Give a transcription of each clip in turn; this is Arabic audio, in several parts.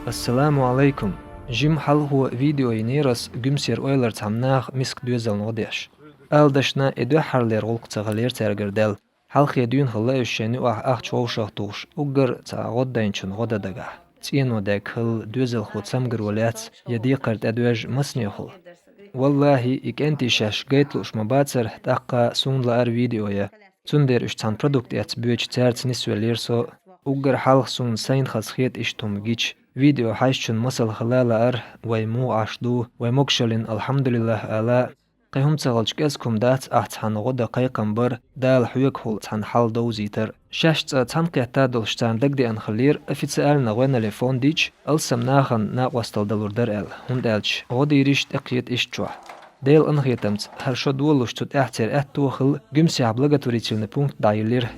السلام عليكم. جيم حل هو فيديو ينيرس جمسير اويلر تامناغ مسك دوزل نوديش. دشنا ادو حرلير غلق تغلير ترگردل. حل خيدون خلا يشيني اخ چوشخ توش اوگر تاغود داينچن غودا دگه. تينو داك هل دوزل خود سمگر ولات يدي قرد ادواج مسنيخل. والله إك أنتي شاش قيتلوش مباتر تاقا سون لار فيديويا تندر اشتان برودكت ات بيوش تارت نسوى ليرسو وقر حالخ سون سين خسخيت اشتوم جيش فيديو حايشتن مسل خلال ار ويمو عشدو ويموكشلين الحمد لله آلا قيهم تغلش كاسكم دات احتحان غدا قيقم بر دال حيوك هول تحان حال دوزيتر شاشت تحان قيتا دولشتان دقدي انخلير افيتسال نغوين لفون ديش السم ناخن ناقوستل دلور در ال هندالش غدي ريشت اقيت اشتوح ديل انخيتمت هرشو دولوش تut احتر اتوخل جمسي عبلغة توريتشلن بونكت دايلير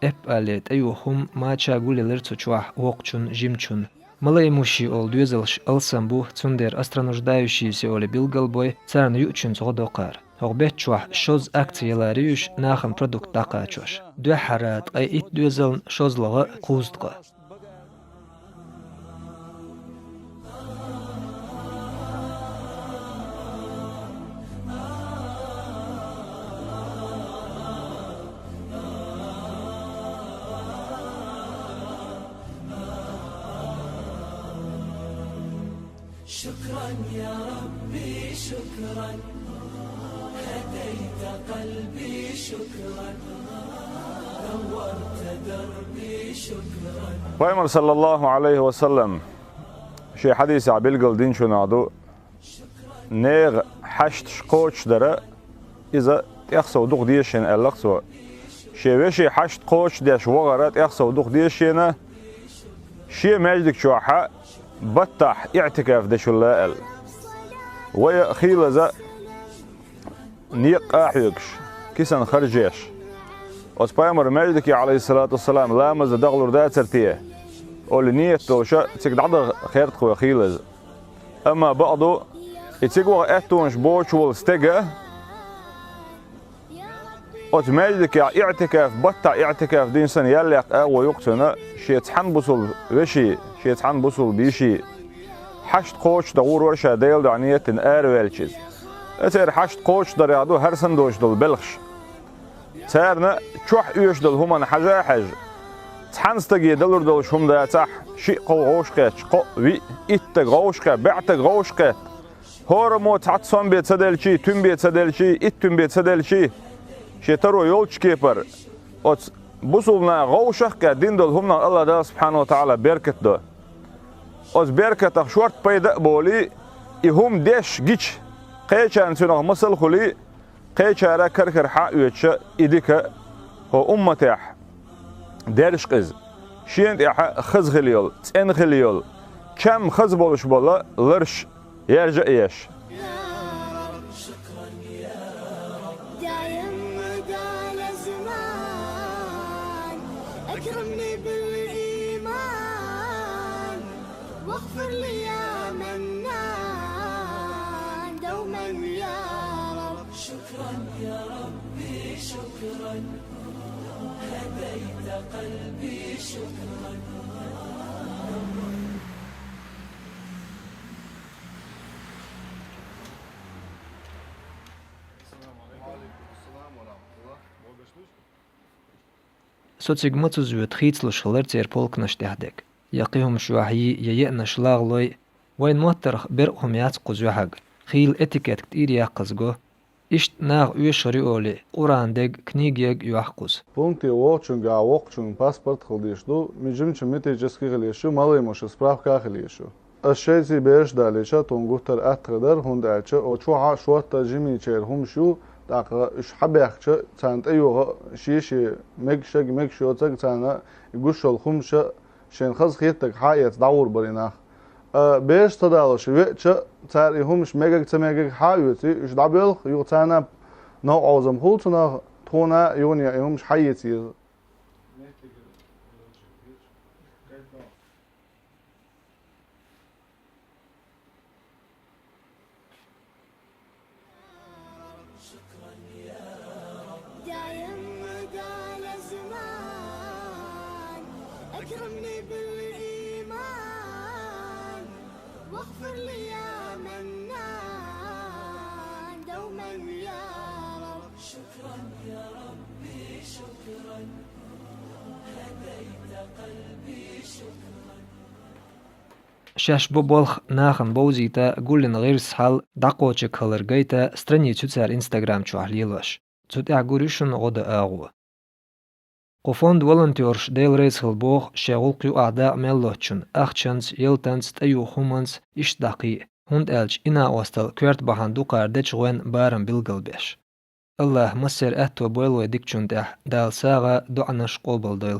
اب اليت ايوهم ما تشاغولي лерцучуах окчун жимчун малаймущий ол дюзелш алсамбу цундер острануждающийся оле билгалбой царн ючун зодокар Hogbetchwah shoz aktsiyalariush nahan produkt taqachosh. Dua harat ay it duzaln shozlaga quztqa. شكرا يا ربي شكرا هديت قلبي شكرا نورت دربي شكرا Peygamber sallallahu aleyhi ve sellem şey hadisi abilgal din şunadu neğ haşt şkoç dere iza yaxsavduq diyişin ellaqso şey haşt qoç deş vagarat yaxsavduq diyişine şey mecdik şuha بطح اعتكاف دش اللائل ويا خيلة ذا نيق احيكش كيسان خرجيش وسبايمر مجدك عليه الصلاة والسلام لامز دغلور دا ترتيه قول نيت توشا تيك دعض خيرت خويا خيلة اما بعضو يتيقوا اتونش بوش والستيقة وت مجدك اعتكاف بطح اعتكاف دين سن يليق اقوى يقتنا شي تحن بصل وشي شيطان بوصل بيشي حشت قوش دور ورشا ديل دعنية آروالشيز اتر حشت قوش در يعدو هر سندوش دل بلخش تارنا چوح ايوش دل همان حجا حج تحنستگي دلور دلش هم دا تح شي قو غوشقه قو وي ات غوشقه بعت غوشقه هورمو تحت صن بيت سدلشي تم بيت سدلشي ات تم بيت سدلشي شيطرو يولش كيبر ات بوصلنا غوشقه دين دل همنا الله دا سبحانه وتعالى بركت دو از برکت شورت پیدا بولی ایهم دش گیچ قیچان سنو مسل خلی قیچارا کرکر حاویچ ایدیک هو امتح درش قز شیند اح خز خلیول تن خلیول کم خز بولش بالا لرش یرجع ایش واغفر لي يا منان دوما يا رب شكرا يا ربي شكرا هديت قلبي شكرا Социгмацу зует хитслу шалер цер полкнаш техдек. يقيهم شوحي ييأنا شلاغلوي وين موترخ برقهم ياتقو زوحق خيل اتيكيت كتير يقزقو اشت ناغ ويشري اولي قران ديگ كنيجيگ يوحقوز Пункты окчунга окчун паспорт хылдышту мижимчи метеджески хылышу малаймош справка хылышу ашейзи беш далеча тонгуттар атқадар хундача очуа шуатта жимичер хумшу таqa üç habaqça çant ayuğa şişi meg şoçak çana guşol xumşa شين خز خيتك حايت دور برينا بيش تدالش ويتش تار يهمش ميجك تميجك حايتي ايش دابل يوتانا نو عظم هولتنا تونا يونيا يهمش حيتي أكرمني بالإيمان واغفر لي يا منان دوما يا رب. شكرا يا ربي شكرا هديت قلبي شكرا. شاش بوبولخ ناخن بوزيتا قولن غير سحال دقوچ كلرغيتا страницу цар инстаграм чуахлилаш цутя гуришун غدا اغو قفوند волонтерш ديل ريسخل بوخ شغل قيو اعداء ملوچن اخچنس يلتنس تيو خومنس اش دقي هند الچ انا اوستل كورت بهان دو قاردچ وين بارم بلغلبش الله مسر اتو بولو ديكچون دال ساغا دعنش قوبل ديل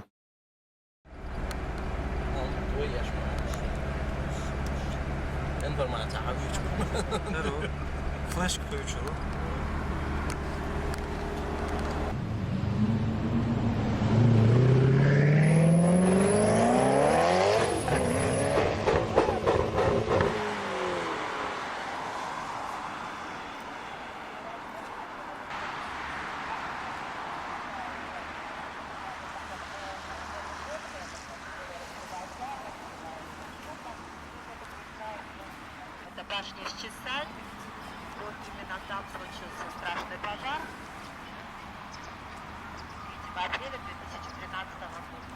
Flash koyucu. Это башня Счесаль. Вот именно там случился страшный пожар. 3 апреля 2013 года.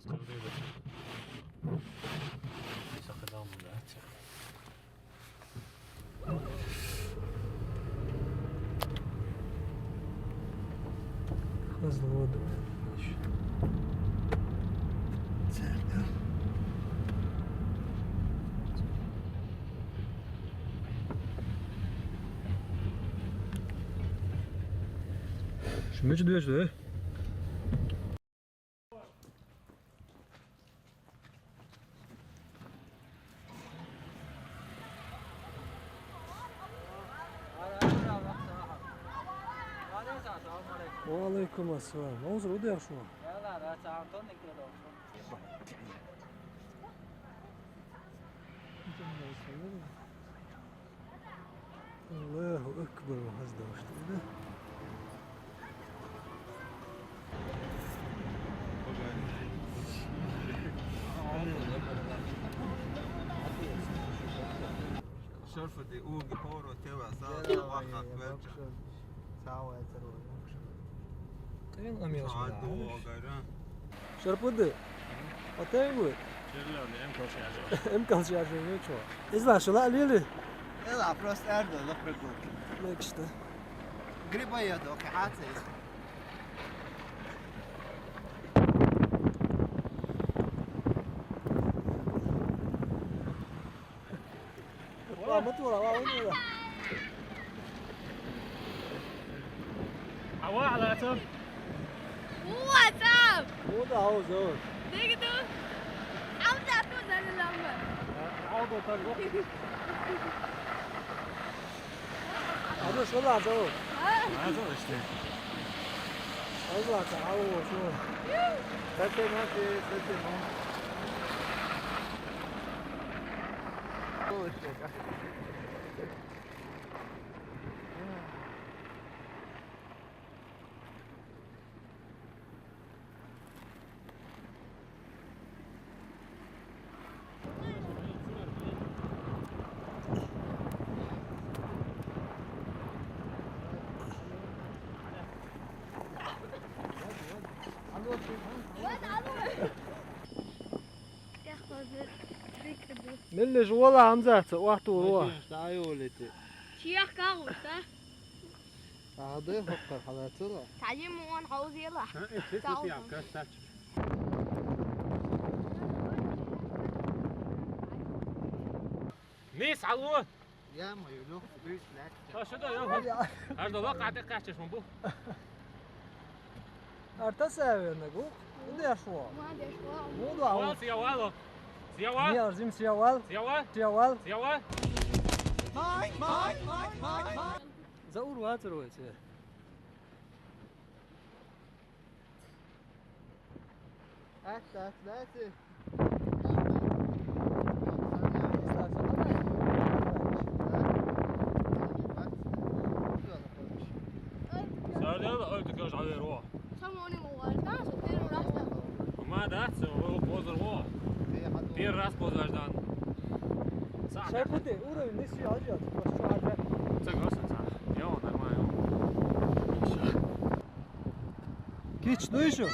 Hızlı oldu. Şimdi ne diyorsun? وعليكم السلام. موزر ودي شو؟ الله أكبر وحزده واشتغله. شرفة دي اوغي بورو توا صار واخا كويلجا تين أمي عادو أسمع. وغيران شربودي. أتايقول. إمكان شيء عشان يشوف. إذا شو لا ليلي. يلا بروست اردو لفرقوك ليك شتا. قريبا يدوك حاتي مطورة وين ولا؟ عوا على عتب واتساب مو ده هو زود. تقدر عاوز أفوز على الأمر عوضو تلقوا هذا شو لا زود. ما زوجتي الله تعالوا شو. ستي ماتي ستي ماتي ياخذ فكرة من جوا لا همزة واحد وروح. تعيولتي شيخ كاغوس هذا فكر حالاتنا تعليم وان حوز يلا نيس علوه يا ما يلوخ بيش لك شو ده يا هذا واقع دقة عشان من بو ارتسى نقول. ودي شو. ما ادري شو مو ده هو. سيوالو مي سيوال أرزم سيوال. سيوال سيوال. سيوال زور واتر ويتر. حتى ثلاثة سأل يلا قلت كاش عليه روح سموني موال ناس وكانوا راسنا وما دهت هو بوزر روح دير راس بوزر دان صح شايف بدي أورا الناس في عجلة بس شو عجلة. تقص صح يوم ما يوم كيتش دويشو.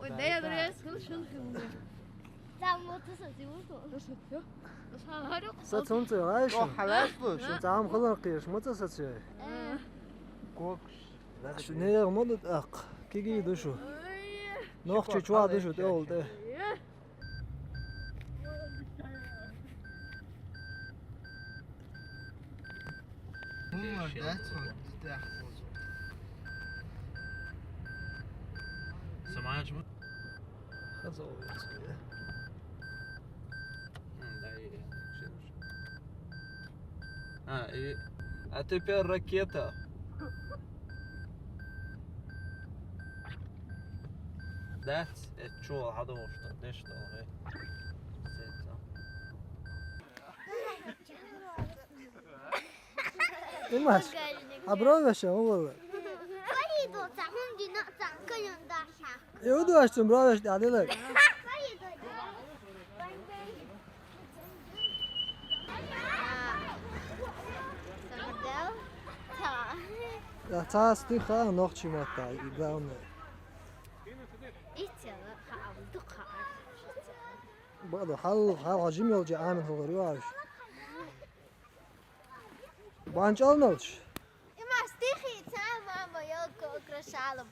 وده يدرس كل شيء تعمل تصدي وصل بس هارو ستونت عايش. روح حلاش بوش شو تعام خلنا قيش ما تساتشي. كوكش شو نيجي مدة أق. كيجي دوشو. نوخش شو دوشو تقول ده. هم رداتهم تحفظ سمعان شو خذوا. и а теперь ракета That's it شو هذا وش ليش ده إيش؟ أبرو وش هو؟ فريدو تعهم دي نقطع كل يوم ضحى يودو أشتم برو وش تعدي لك. فريدو Цаасты ха ногчи мата главное. إيتيا خاودقها. بعد حل عجيم يلجي عامل هو رياش. بانج ألنوش. إما استيخي تام ماما يلقى أكره شالب.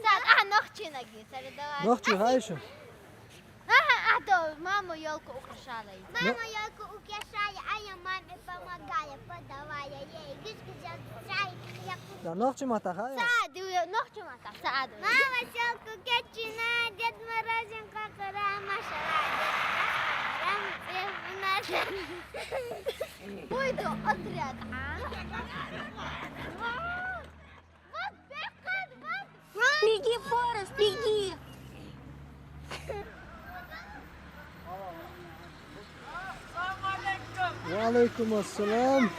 تاد نختي نجي ترى دوا. نogtje huisje. أهدو ماما يلقى أكره شالي. ماما يلقى أكره شالي أي ماما فما قاية فدوايا يجيش كجال شاي. Da nogtje mata haya. سعد نختي ما سعد. ماما يلقى كتشنا جد مراجع كقرا ما شاء. ويدو أدريك Беги, Форест, беги! وعليكم السلام.